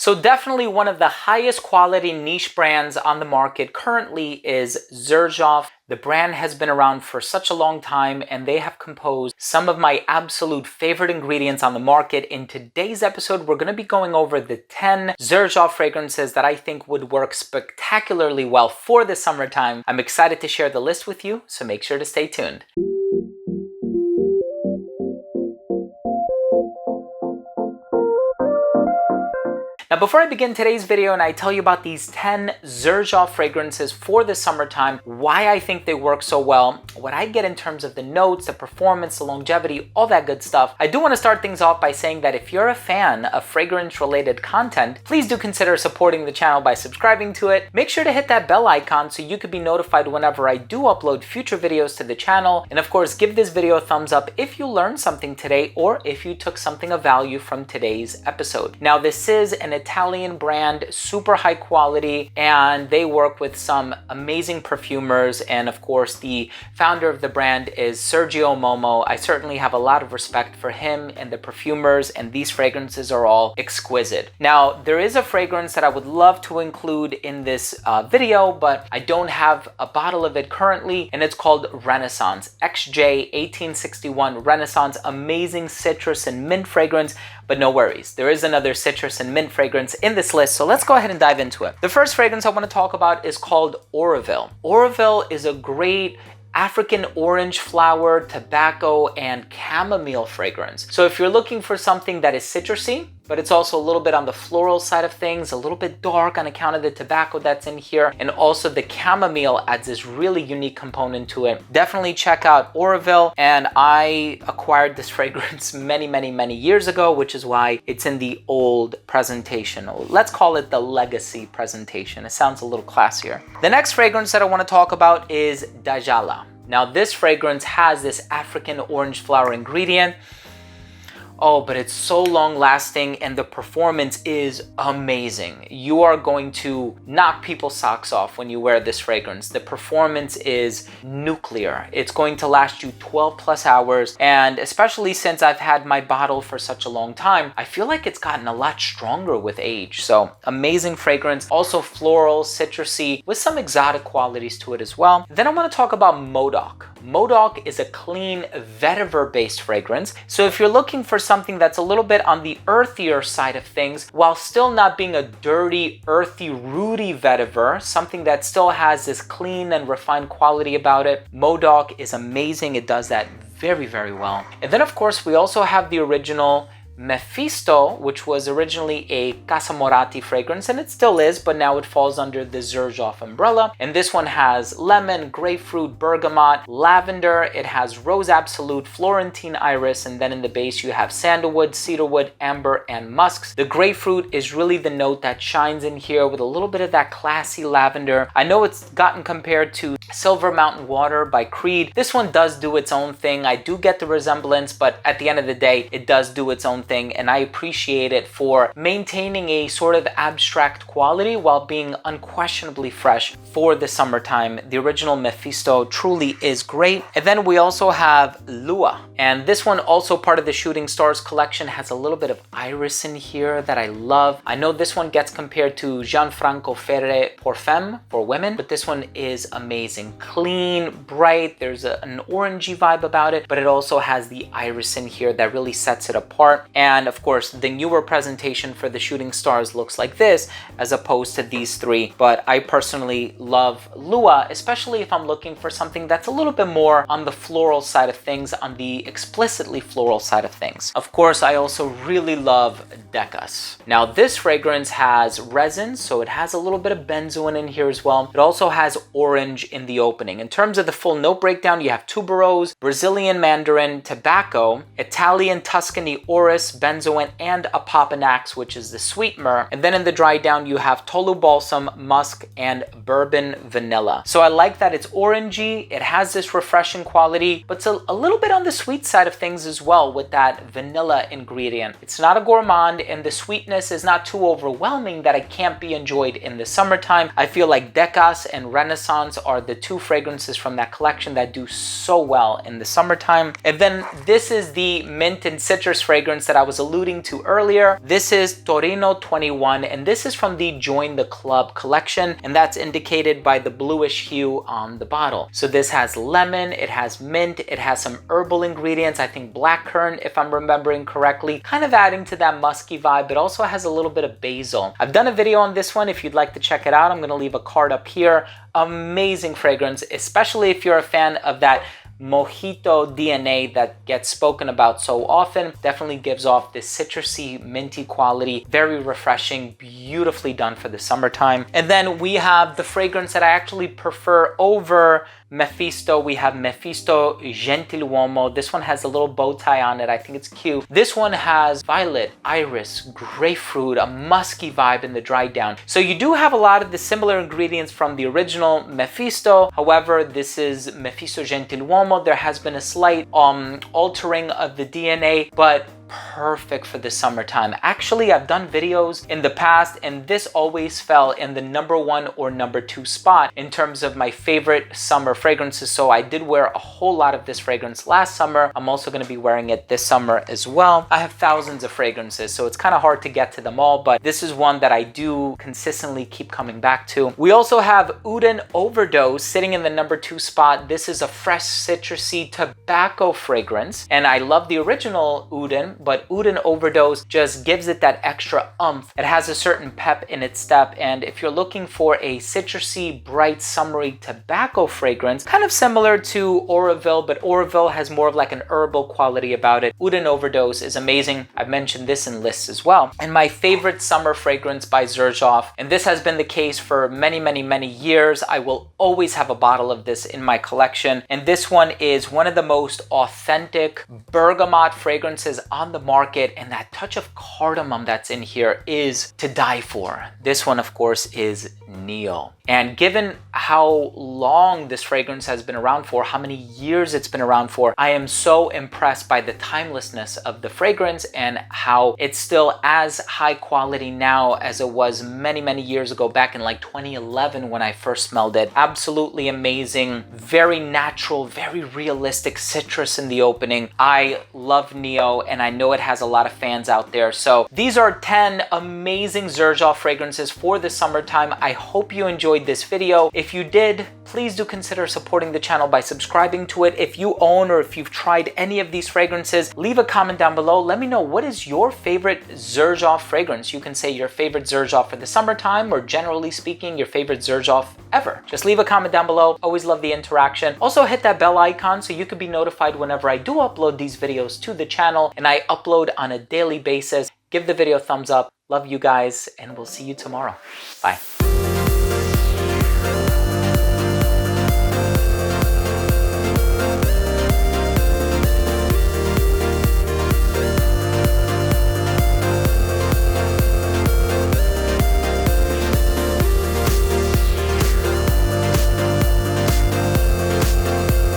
So definitely one of the highest quality niche brands on the market currently is Xerjoff. The brand has been around for such a long time and they have composed some of my absolute favorite ingredients on the market. In today's episode, we're going to be going over the 10 Xerjoff fragrances that I think would work spectacularly well for the summertime. I'm excited to share the list with you, so make sure to stay tuned. Now, before I begin today's video and I tell you about these 10 Xerjoff fragrances for the summertime, why I think they work so well, what I get in terms of the notes, the performance, the longevity, all that good stuff, I do want to start things off by saying that if you're a fan of fragrance-related content, please do consider supporting the channel by subscribing to it. Make sure to hit that bell icon so you could be notified whenever I do upload future videos to the channel. And of course, give this video a thumbs up if you learned something today or if you took something of value from today's episode. Now, this is an Italian brand, super high quality, and they work with some amazing perfumers. And of course, the founder of the brand is Xerjoff. I certainly have a lot of respect for him and the perfumers, and these fragrances are all exquisite. Now, there is a fragrance that I would love to include in this video, but I don't have a bottle of it currently, and it's called Renaissance. XJ 1861 Renaissance, amazing citrus and mint fragrance. But no worries, there is another citrus and mint fragrance in this list, so let's go ahead and dive into it. The first fragrance I want to talk about is called Oroville. Oroville is a great African orange flower, tobacco, and chamomile fragrance. So if you're looking for something that is citrusy, but it's also a little bit on the floral side of things, a little bit dark on account of the tobacco that's in here, and also the chamomile adds this really unique component to it. Definitely check out Oroville, and I acquired this fragrance many years ago, which is why it's in the old presentation. Let's call it the legacy presentation. It sounds a little classier. The next fragrance that I want to talk about is Djala. Now, this fragrance has this African orange flower ingredient. Oh, but it's so long lasting and the performance is amazing. You are going to knock people's socks off when you wear this fragrance. The performance is nuclear. It's going to last you 12 plus hours. And especially since I've had my bottle for such a long time, I feel like it's gotten a lot stronger with age. So amazing fragrance, also floral, citrusy, with some exotic qualities to it as well. Then I want to talk about Modoc. Modoc is a clean vetiver based fragrance. So if you're looking for something that's a little bit on the earthier side of things, while still not being a dirty, earthy, rooty vetiver, something that still has this clean and refined quality about it, Modoc is amazing. It does that very well. And then of course, we also have the original Mefisto, which was originally a Casa Moratti fragrance, and it still is, but now it falls under the Xerjoff umbrella. And this one has lemon, grapefruit, bergamot, lavender. It has rose absolute, Florentine iris, and then in the base you have sandalwood, cedarwood, amber, and musks. The grapefruit is really the note that shines in here with a little bit of that classy lavender. I know it's gotten compared to Silver Mountain Water by Creed. This one does do its own thing. I do get the resemblance, but at the end of the day, it does do its own thing, and I appreciate it for maintaining a sort of abstract quality while being unquestionably fresh for the summertime. The original Mefisto truly is great. And then we also have Luau, and this one, also part of the Shooting Stars collection, has a little bit of iris in here that I love. I know this one gets compared to Gianfranco Ferre PERFUMES for women, but this one is amazing. Clean, bright, there's an orangey vibe about it, but it also has the iris in here that really sets it apart. And of course, the newer presentation for the Shooting Stars looks like this, as opposed to these three. But I personally love Luau, especially if I'm looking for something that's a little bit more on the floral side of things, on the explicitly floral side of things. Of course, I also really love DACS. Now, this fragrance has resin, so it has a little bit of benzoin in here as well. It also has orange in the opening. In terms of the full note breakdown, you have tuberose, Brazilian mandarin, tobacco, Italian Tuscany orris, benzoin, and apopanax, which is the sweet myrrh. And then in the dry down, you have tolu balsam, musk, and bourbon vanilla. So I like that it's orangey. It has this refreshing quality, but it's a little bit on the sweet side of things as well with that vanilla ingredient. It's not a gourmand, and the sweetness is not too overwhelming that it can't be enjoyed in the summertime. I feel like DACS and Renaissance are the two fragrances from that collection that do so well in the summertime. And then this is the mint and citrus fragrance that I was alluding to earlier. This is Torino 21, and this is from the Join the Club collection, and that's indicated by the bluish hue on the bottle. So this has lemon, it has mint, it has some herbal ingredients, I think blackcurrant if I'm remembering correctly, kind of adding to that musky vibe, but also has a little bit of basil. I've done a video on this one. If you'd like to check it out, I'm gonna leave a card up here. Amazing fragrance, especially if you're a fan of that mojito DNA that gets spoken about so often. Definitely gives off this citrusy, minty quality, very refreshing, beautifully done for the summertime. And then we have the fragrance that I actually prefer over Mefisto. We have Mefisto Gentiluomo. This one has a little bow tie on it. I think it's cute. This one has violet, iris, grapefruit, a musky vibe in the dry down. So you do have a lot of the similar ingredients from the original Mefisto. However, this is Mefisto Gentiluomo. There has been a slight altering of the DNA, but perfect for the summertime. Actually, I've done videos in the past, and this always fell in the #1 or #2 spot in terms of my favorite summer fragrances. So I did wear a whole lot of this fragrance last summer. I'm also going to be wearing it this summer as well. I have thousands of fragrances, so it's kind of hard to get to them all, but this is one that I do consistently keep coming back to. We also have Uden OVERdose sitting in the #2 spot. This is a fresh citrusy tobacco fragrance, and I love the original Uden, but Uden OVERdose just gives it that extra oomph. It has a certain pep in its step, and if you're looking for a citrusy, bright, summery tobacco fragrance, kind of similar to Oroville, but Oroville has more of like an herbal quality about it. Uden OVERdose is amazing. I've mentioned this in lists as well. And my favorite summer fragrance by Xerjoff, and this has been the case for many years. I will always have a bottle of this in my collection, and this one is one of the most authentic bergamot fragrances on the market, and that touch of cardamom that's in here is to die for. This one, of course, is Neo. And given how long this fragrance has been around for, how many years it's been around for, I am so impressed by the timelessness of the fragrance and how it's still as high quality now as it was many years ago, back in like 2011 when I first smelled it. Absolutely amazing, very natural, very realistic citrus in the opening. I love Neo, and I know it has a lot of fans out there. So these are 10 amazing Xerjoff fragrances for the summertime. I hope you enjoyed this video. If you did, please do consider supporting the channel by subscribing to it. If you own or if you've tried any of these fragrances, leave a comment down below. Let me know, what is your favorite Xerjoff fragrance? You can say your favorite Xerjoff for the summertime, or generally speaking, your favorite Xerjoff ever. Just leave a comment down below. Always love the interaction. Also hit that bell icon so you can be notified whenever I do upload these videos to the channel, and I upload on a daily basis. Give the video a thumbs up. Love you guys, and we'll see you tomorrow. Bye.